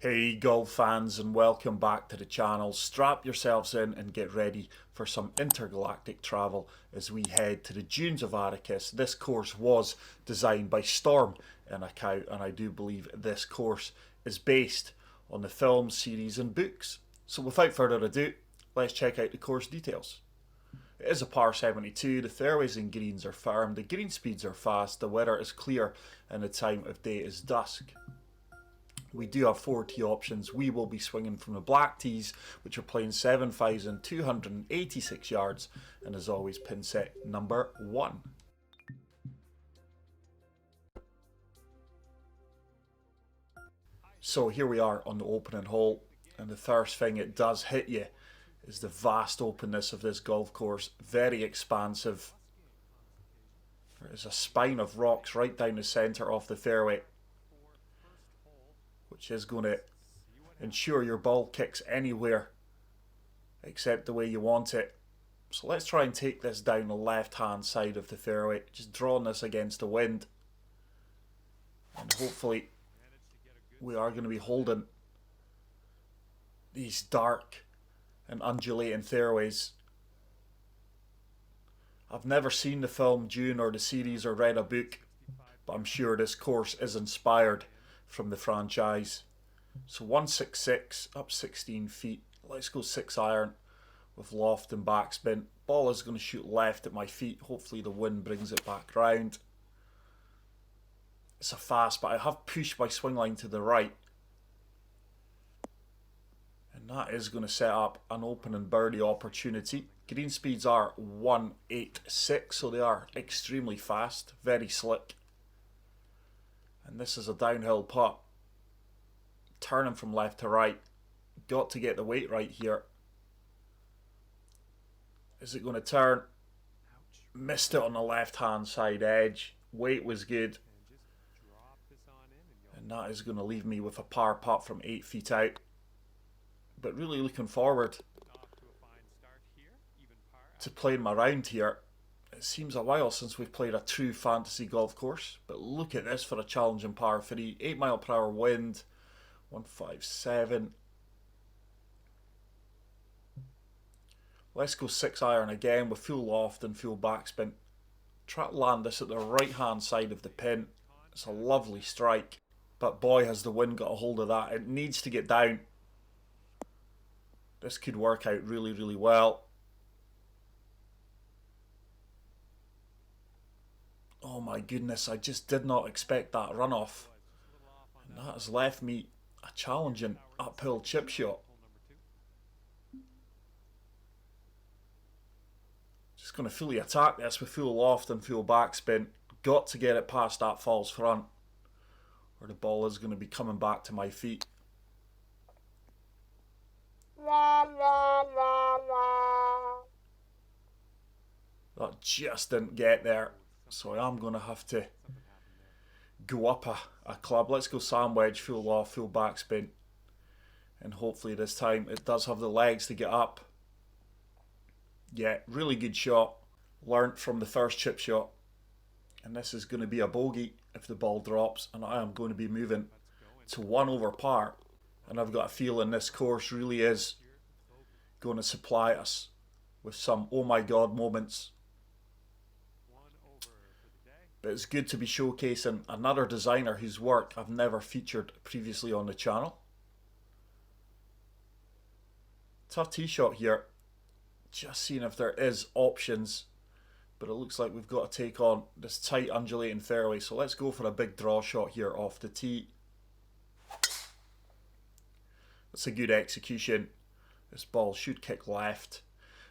Hey golf fans, and welcome back to the channel. Strap yourselves in and get ready for some intergalactic travel as we head to the dunes of Arrakis. This course was designed by Storm in Macau, and I do believe this course is based on the film, series and books. So without further ado, let's check out the course details. It is a par 72, the fairways and greens are firm, the green speeds are fast, the weather is clear and the time of day is dusk. We do have 4 tee options. We will be swinging from the black tees, which are playing 7,286 yards, and as always, pin set number 1. So here we are on the opening hole, and the first thing it does hit you is the vast openness of this golf course. Very expansive. There is a spine of rocks right down the centre of the fairway, which is going to ensure your ball kicks anywhere except the way you want it. So let's try and take this down the left hand side of the fairway, just drawing this against the wind, and hopefully we are going to be holding these dark and undulating fairways. I've never seen the film Dune or the series or read a book, but I'm sure this course is inspired from the franchise. So 166 up 16 feet. Let's go 6 iron with loft and backspin. Ball is going to shoot left at my feet. Hopefully the wind brings it back round. It's a fast, but I have pushed my swing line to the right, and that is going to set up an opening birdie opportunity. Green speeds are 186, so they are extremely fast, very slick. And this is a downhill putt, turning from left to right. Got to get the weight right here. Is it going to turn? Missed it on the left hand side edge. Weight was good, and that is going to leave me with a par putt from 8 feet out. But really looking forward to playing my round here. It seems a while since we've played a true fantasy golf course, but look at this for a challenging par 3. 8 mile per hour wind, 157. Let's go 6 iron again with full loft and full backspin. Try to land this at the right hand side of the pin. It's a lovely strike, but boy has the wind got a hold of that. It needs to get down. This could work out really, really well. Oh my goodness, I just did not expect that runoff. And that has left me a challenging uphill chip shot. Just going to fully attack this with full loft and full backspin. Got to get it past that false front, or the ball is going to be coming back to my feet. That just didn't get there. So I am going to have to go up a club. Let's go sand wedge, full loft, full backspin. And hopefully this time it does have the legs to get up. Yeah, really good shot. Learnt from the first chip shot. And this is going to be a bogey if the ball drops. And I am going to be moving to 1 over par. And I've got a feeling this course really is going to supply us with some oh my god moments. But it's good to be showcasing another designer whose work I've never featured previously on the channel. Tough tee shot here. Just seeing if there is options. But it looks like we've got to take on this tight undulating fairway. So let's go for a big draw shot here off the tee. That's a good execution. This ball should kick left.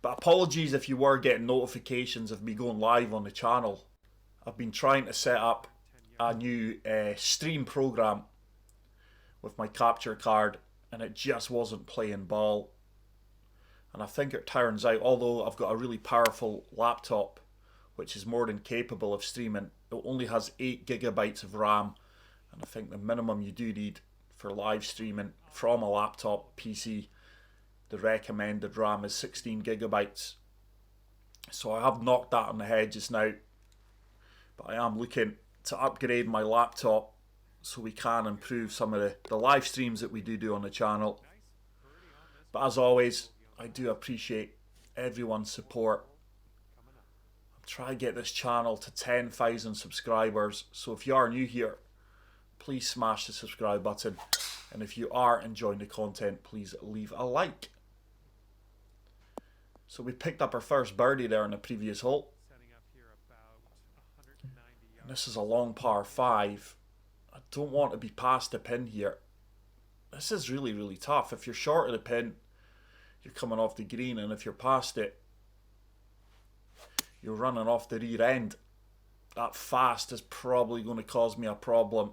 But apologies if you were getting notifications of me going live on the channel. I've been trying to set up a new stream program with my capture card, and it just wasn't playing ball. And I think it turns out, although I've got a really powerful laptop which is more than capable of streaming, it only has 8 gigabytes of RAM, and I think the minimum you do need for live streaming from a laptop PC, the recommended RAM is 16 gigabytes. So I have knocked that on the head just now. But I am looking to upgrade my laptop so we can improve some of the live streams that we do on the channel. But as always, I do appreciate everyone's support. I'm trying to get this channel to 10,000 subscribers, so if you are new here, please smash the subscribe button, and if you are enjoying the content, please leave a like. So we picked up our first birdie there in the previous hole. And this is a long par 5. I don't want to be past the pin here. This is really, really tough. If you're short of the pin, you're coming off the green, and if you're past it, you're running off the rear end. That fast is probably going to cause me a problem.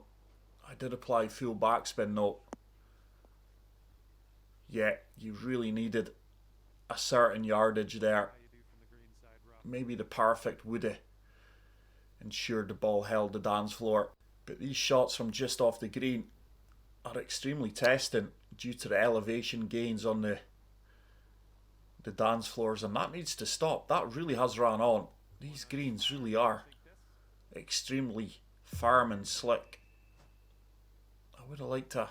I did apply full backspin though. Yeah, you really needed a certain yardage there. Maybe the perfect would have ensured the ball held the dance floor. But these shots from just off the green are extremely testing due to the elevation gains on the dance floors, and that needs to stop. That really has ran on. These greens really are extremely firm and slick. I would have liked an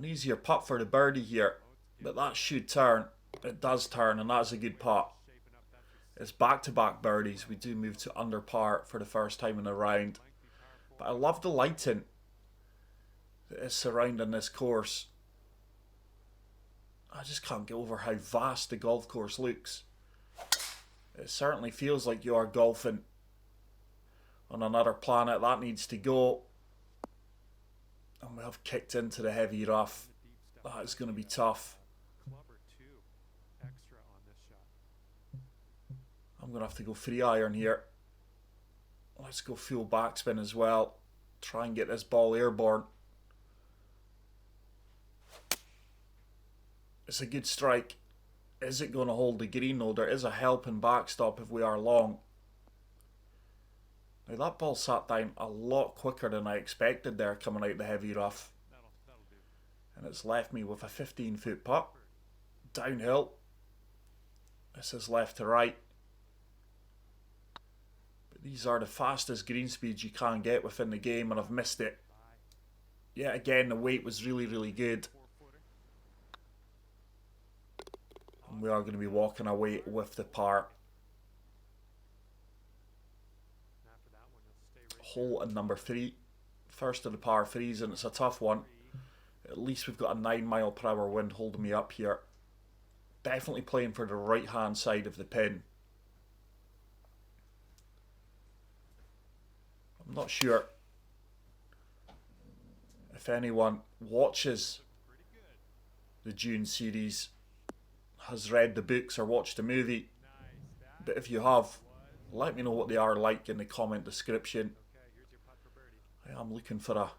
easier putt for the birdie here, but that should turn. It does turn, and that's a good putt. It's back-to-back birdies. We do move to under par for the first time in a round. But I love the lighting that is surrounding this course. I just can't get over how vast the golf course looks. It certainly feels like you are golfing on another planet. That needs to go. And we have kicked into the heavy rough. That is going to be tough. I'm going to have to go 3-iron here. Let's go full backspin as well. Try and get this ball airborne. It's a good strike. Is it going to hold the green though? There is a helping backstop if we are long. Now that ball sat down a lot quicker than I expected there coming out the heavy rough. And it's left me with a 15-foot putt. Downhill. This is left to right. But these are the fastest green speeds you can get within the game, and I've missed it. Yeah, again, the weight was really, really good. And we are going to be walking away with the par. Hole in number 3. First of the par 3s, and it's a tough one. At least we've got a 9-mile-per-hour wind holding me up here. Definitely playing for the right-hand side of the pin. I'm not sure if anyone watches the Dune series, has read the books or watched the movie, but if you have, let me know what they are like in the comment description. I am looking for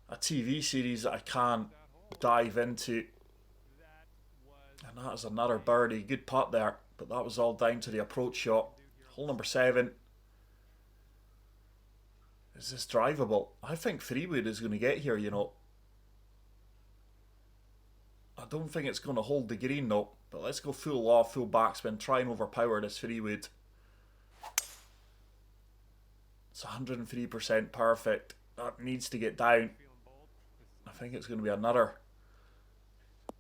a TV series that I can dive into, and that is another birdie. Good putt there, but that was all down to the approach shot. Hole number 7. Is this drivable? I think 3-wood is going to get here, you know. I don't think it's going to hold the green though, but let's go full off, full backspin, try and overpower this 3-wood. It's 103% perfect. That needs to get down. I think it's going to be another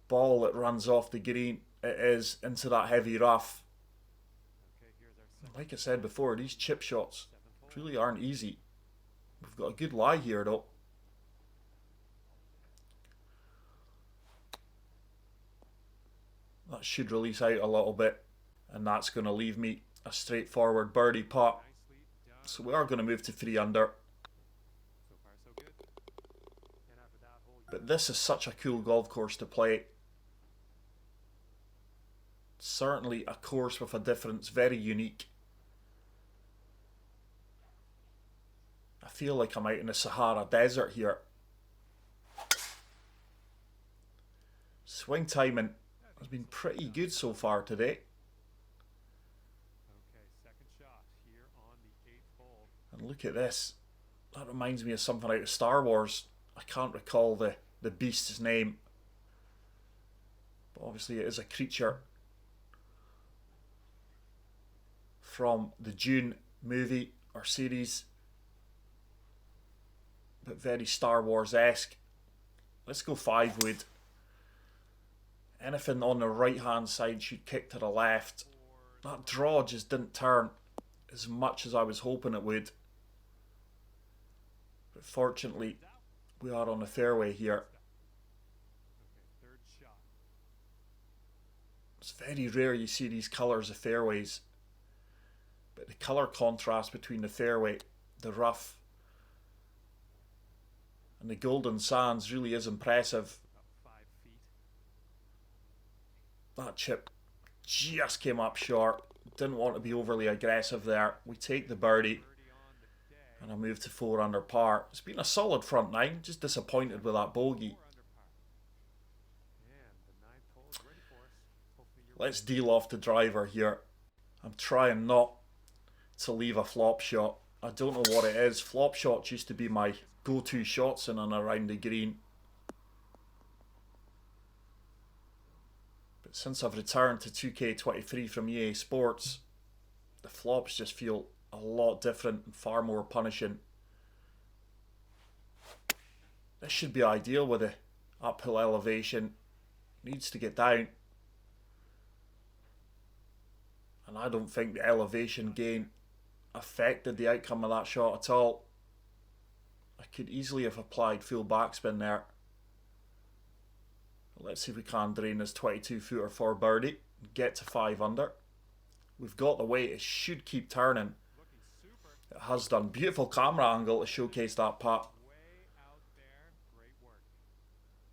ball that runs off the green. It is into that heavy rough. Like I said before, these chip shots really aren't easy. We've got a good lie here though. That should release out a little bit, and that's going to leave me a straightforward birdie putt. So we are going to move to 3 under. But this is such a cool golf course to play. Certainly a course with a difference, very unique. I feel like I'm out in the Sahara Desert here. Swing timing has been pretty good so far today. And look at this. That reminds me of something out of Star Wars. I can't recall the beast's name. But obviously it is a creature from the Dune movie or series. but very Star Wars-esque. Let's go 5 wood. Anything on the right hand side should kick to the left. That draw just didn't turn as much as I was hoping it would. But fortunately, we are on the fairway here. It's very rare you see these colours of fairways. But the colour contrast between the fairway, the rough, and the golden sands really is impressive. That chip just came up short. Didn't want to be overly aggressive there. We take the birdie and I move to 4 under par. It's been a solid front 9, just disappointed with that bogey. Let's deal off the driver here. I'm trying not to leave a flop shot. I don't know what it is. Flop shots used to be my go-to shots in and around the green. But since I've returned to 2K23 from EA Sports, the flops just feel a lot different and far more punishing. This should be ideal with the uphill elevation. Needs to get down. And I don't think the elevation gain affected the outcome of that shot at all. I could easily have applied full backspin there. Let's see if we can drain this 22 footer for birdie and get to 5 under. We've got the weight, it should keep turning. It has done. Beautiful camera angle to showcase that putt.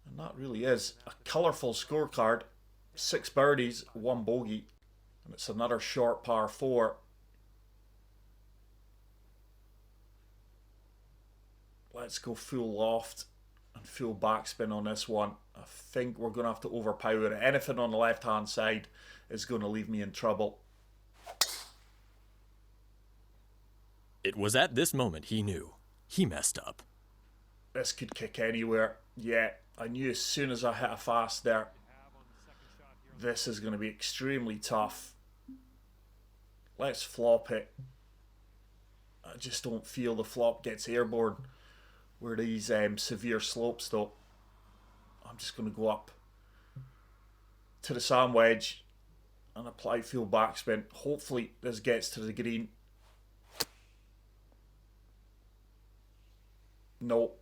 And that really is a colourful scorecard. 6 birdies, 1 bogey. And it's another short par 4. Let's go full loft and full backspin on this one. I think we're going to have to overpower it. Anything on the left hand side is going to leave me in trouble. It was at this moment he knew. He messed up. This could kick anywhere. Yeah, I knew as soon as I hit a fast there, this is going to be extremely tough. Let's flop it. I just don't feel the flop gets airborne where these severe slopes though. I'm just going to go up to the sand wedge and apply full backspin. Hopefully this gets to the green. No,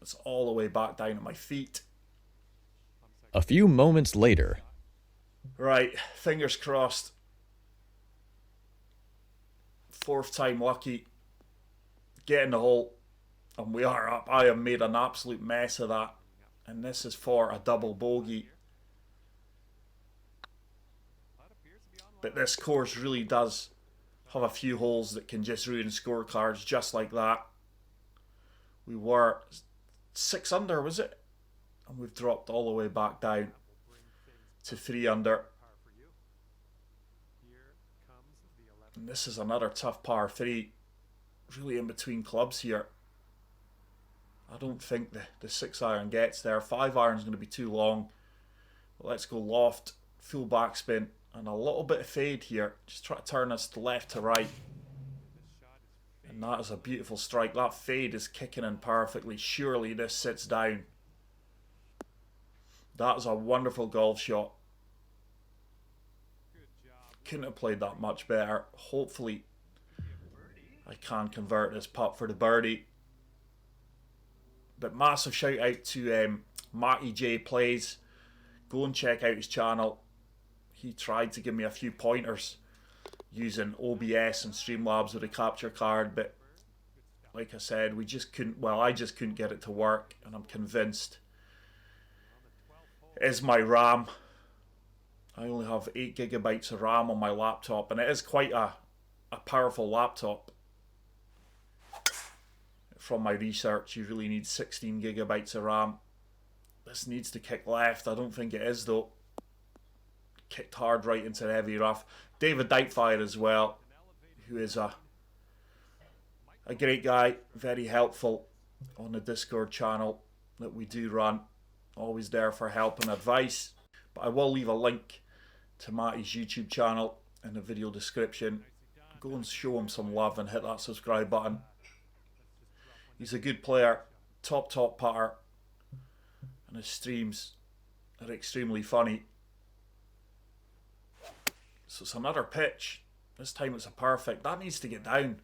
it's all the way back down at my feet. A few moments later. Right, fingers crossed. 4th time lucky. Get in the hole. And we are up. I have made an absolute mess of that. And this is for a double bogey. But this course really does have a few holes that can just ruin scorecards just like that. We were 6 under, was it? And we've dropped all the way back down to 3 under. And this is another tough par 3. Really in between clubs here. I don't think the 6 iron gets there. 5 iron is going to be too long. But let's go loft, full backspin, and a little bit of fade here. Just try to turn us to left to right. And that is a beautiful strike. That fade is kicking in perfectly. Surely this sits down. That is a wonderful golf shot. Couldn't have played that much better. Hopefully I can convert this putt for the birdie. But massive shout out to Matty J Plays. Go and check out his channel. He tried to give me a few pointers using OBS and Streamlabs with a capture card, but like I said, we just couldn't, well, I just couldn't get it to work, and I'm convinced it is my RAM. I only have 8 gigabytes of RAM on my laptop, and it is quite a powerful laptop. From my research, you really need 16 gigabytes of RAM. This needs to kick left. I don't think it is though. Kicked hard right into the heavy rough. David Dightfire as well, who is a great guy, very helpful on the Discord channel that we do run. Always there for help and advice. But I will leave a link to Matty's YouTube channel in the video description. Go and show him some love and hit that subscribe button. He's a good player, top putter, and his streams are extremely funny. So it's another pitch. This time it's a perfect. That needs to get down.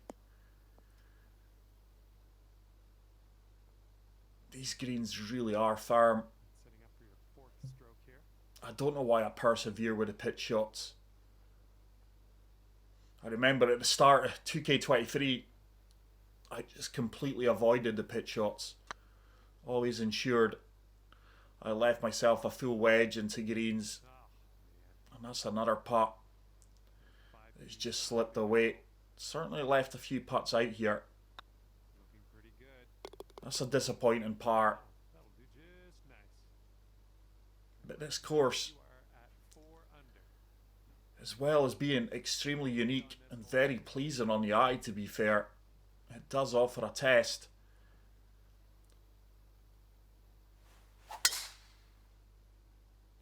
These greens really are firm. I don't know why I persevere with the pitch shots. I remember at the start of 2K23, I just completely avoided the pitch shots. Always ensured I left myself a full wedge into greens. And that's another putt. It's just slipped away. Certainly left a few putts out here. That's a disappointing par. But this course, as well as being extremely unique and very pleasing on the eye, to be fair, it does offer a test.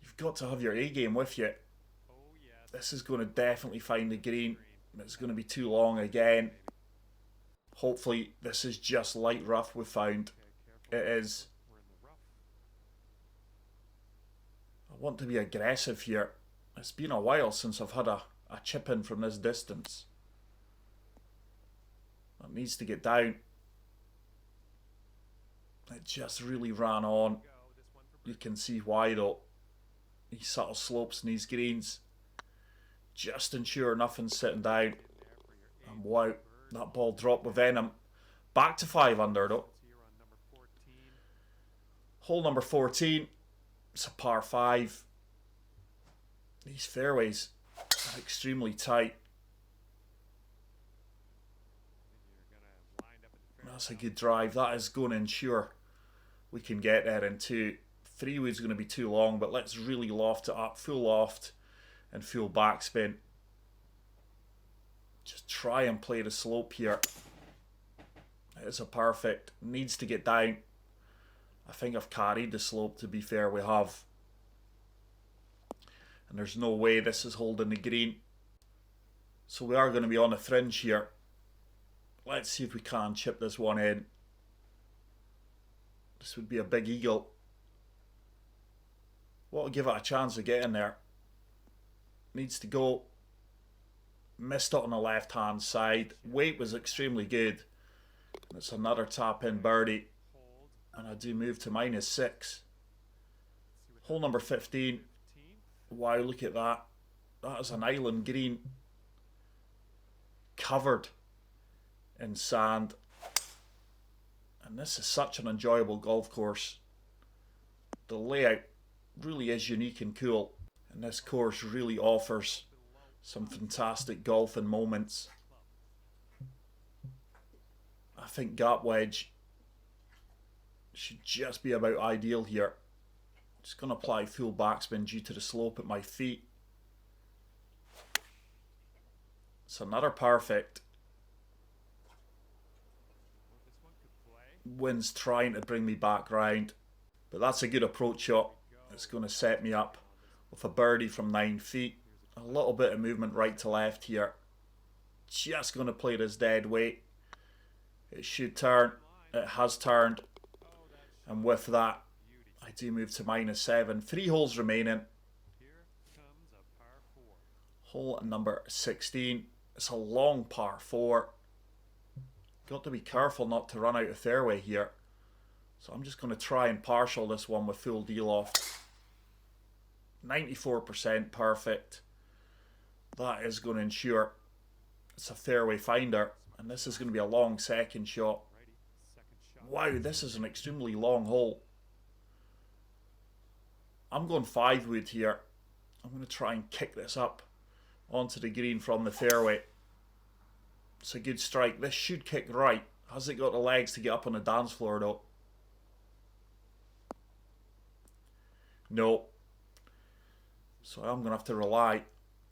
You've got to have your A game with you. This is going to definitely find the green. It's going to be too long again. Hopefully this is just light rough we found. It is. I want to be aggressive here. It's been a while since I've had a chip in from this distance. That needs to get down. It just really ran on. You can see why though. These subtle slopes and these greens. Just ensure nothing's sitting down. And wow, that ball dropped with venom. Back to 5 under though. Hole number 14. It's a par 5. These fairways are extremely tight. That's a good drive. That is going to ensure we can get there in 2. 3 wood's going to be too long, but let's really loft it up. Full loft and full backspin. Just try and play the slope here. It's a perfect. Needs to get down. I think I've carried the slope, to be fair. We have. And there's no way this is holding the green. So we are going to be on the fringe here. Let's see if we can chip this one in. This would be a big eagle. What will give it a chance of getting there? Needs to go. Missed it on the left hand side. Weight was extremely good. It's another tap in birdie. And I do move to -6. Hole number 15. Wow, look at that. That is an island green. Covered in sand. And this is such an enjoyable golf course. The layout really is unique and cool. And this course really offers some fantastic golfing moments. I think gap wedge should just be about ideal here. Just going to apply full backspin due to the slope at my feet. It's another perfect. Wind's trying to bring me back round, but that's a good approach shot. It's going to set me up with a birdie from 9 feet. A little bit of movement right to left here. Just going to play this dead weight. It should turn. It has turned. And with that, I do move to -7. 3 holes remaining. Hole number 16. It's a long par 4. Got to be careful not to run out of fairway here. So I'm just going to try and partial this one with full deal off. 94% perfect. That is going to ensure it's a fairway finder. And this is going to be a long second shot. Wow, this is an extremely long hole. I'm going 5 wood here. I'm going to try and kick this up onto the green from the fairway. It's a good strike. This should kick right. Has it got the legs to get up on the dance floor though? No. So I'm going to have to rely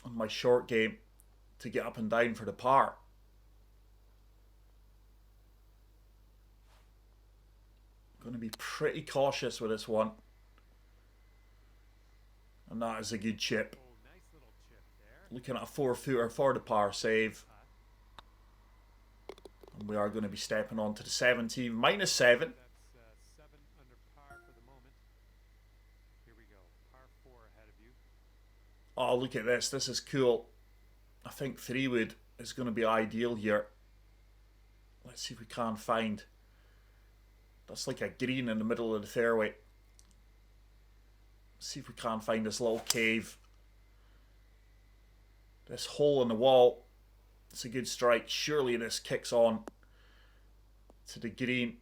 on my short game to get up and down for the par. Going to be pretty cautious with this one. And that is a good chip. Looking at a 4-footer for the par save. And we are going to be stepping on to the 17. -7. Oh, look at this. This is cool. I think 3-wood is going to be ideal here. Let's see if we can find. That's like a green in the middle of the fairway. See if we can find this little cave. This hole in the wall. It's a good strike. Surely this kicks on to the green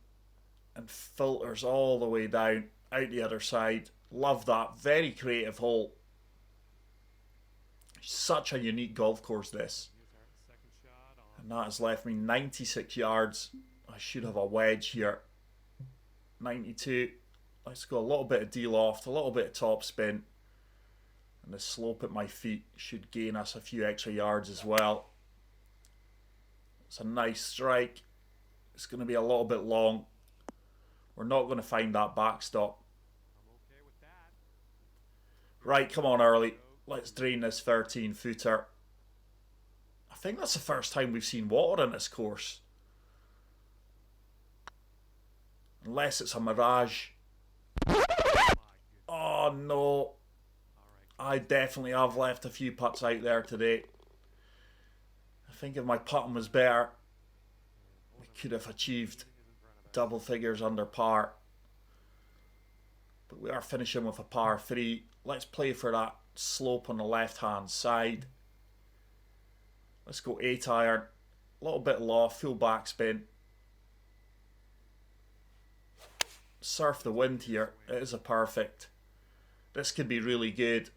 and filters all the way down out the other side. Love that. Very creative hole. Such a unique golf course, this. And that has left me 96 yards. I should have a wedge here. 92. Let's go a little bit of D-loft, a little bit of top spin. And the slope at my feet should gain us a few extra yards as well. It's a nice strike. It's going to be a little bit long. We're not going to find that backstop. Right, come on early. Let's drain this 13-footer. I think that's the first time we've seen water in this course. Unless it's a mirage. Oh no. I definitely have left a few putts out there today. I think if my putting was better, we could have achieved double figures under par. But we are finishing with a par 3. Let's play for that slope on the left hand side. Let's go 8 iron. A little bit loft, full backspin. Surf the wind here. It is a perfect. This could be really good.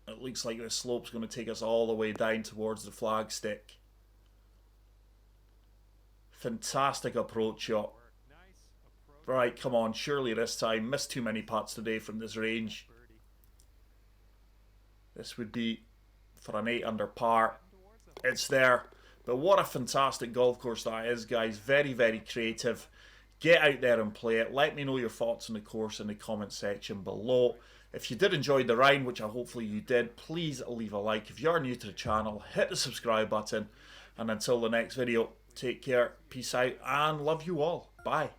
It looks like this slope's going to take us all the way down towards the flagstick. Fantastic approach shot. Right, come on, surely this time. Missed too many putts today from this range. This would be for an 8 under par. It's there. But what a fantastic golf course that is, guys. Very, very creative. Get out there and play it. Let me know your thoughts on the course in the comment section below. If you did enjoy the round, which I hopefully you did, please leave a like. If you're new to the channel, hit the subscribe button. And until the next video, take care, peace out, and love you all. Bye.